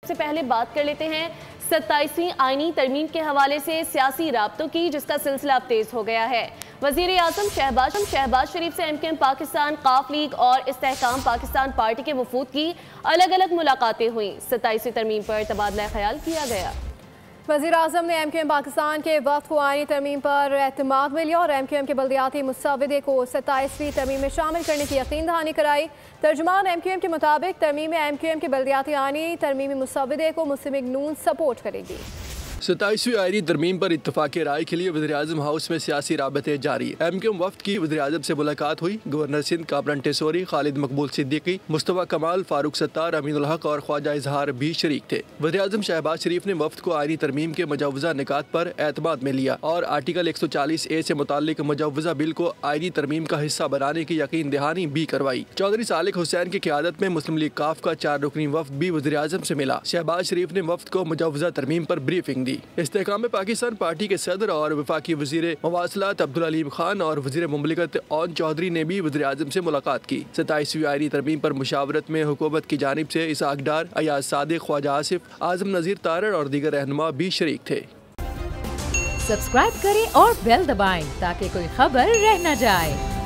सबसे पहले बात कर लेते हैं 27वीं आईनी तरमीम के हवाले से सियासी राब्तों की, जिसका सिलसिला अब तेज हो गया है। वज़ीर आज़म शहबाज शरीफ से MKM पाकिस्तान, काफ लीग और इस्तेहकाम पाकिस्तान पार्टी के वफूद की अलग अलग मुलाकातें हुई। 27वीं तरमीम पर तबादला ख्याल किया गया। वज़ीर आज़म ने MKM पाकिस्तान के वफ़द को आईनी तरमीम पर एतमाद में लिया और MKM के बल्दियाती मुसव्विदे को 27वीं तरमीम में शामिल करने की यकीन दहानी कराई। तर्जुमान MKM के मुताबिक तरमीम में MKM के बल्दियाती आईनी तरमीमी मुसव्विदे को मुस्लिम लीग नून सपोर्ट करेगी। 27वीं आईनी तरमीम पर इत्तफाक़ राय के लिए वज़ीर आज़म हाउस में सियासी राबते जारी। MKM वफ़द की वज़ीर आज़म से मुलाकात हुई। गवर्नर सिंध कामरान टेसोरी, खालिद मकबूल सिद्दीकी, मुस्तफ़ा कमाल, फारूक सत्तार, अमीनुल हक और ख्वाजा इजहार भी शरीक थे। वज़ीर आज़म शहबाज शरीफ ने वफ़द को आईनी तरमीम के मुजव्वज़ा निकात पर एतमाद में लिया और आर्टिकल 140A से मुताल्लिक मुजव्वज़ा बिल को आईनी तरमीम का हिस्सा बनाने की यकीन दहानी भी करवाई। चौधरी सालिक हुसैन की क़यादत में मुस्लिम लीग काफ का 4 रुकनी वफ़द भी वज़ीर आज़म से मिला। शहबाज शरीफ ने वफ़द को मुजव्वज़ा तरमीम पर ब्रीफिंग दी। इस्तेहकाम पाकिस्तान पार्टी के सदर और वफाकी वज़ीर मवासलात अब्दुल अलीम खान और वज़ीर मुमलिकत ओन चौधरी ने भी वज़ीर आज़म से मुलाकात की। 27वीं आईनी तरमीम पर मुशावरत में हुकूमत की जानिब से इसाक डार, अयाज सादिक, ख्वाजा आसिफ, आज़म नज़ीर तारड़ और दीगर रहनुमा भी शरीक थे। सब्सक्राइब करें और बेल दबाएं ताकि कोई खबर रह न जाए।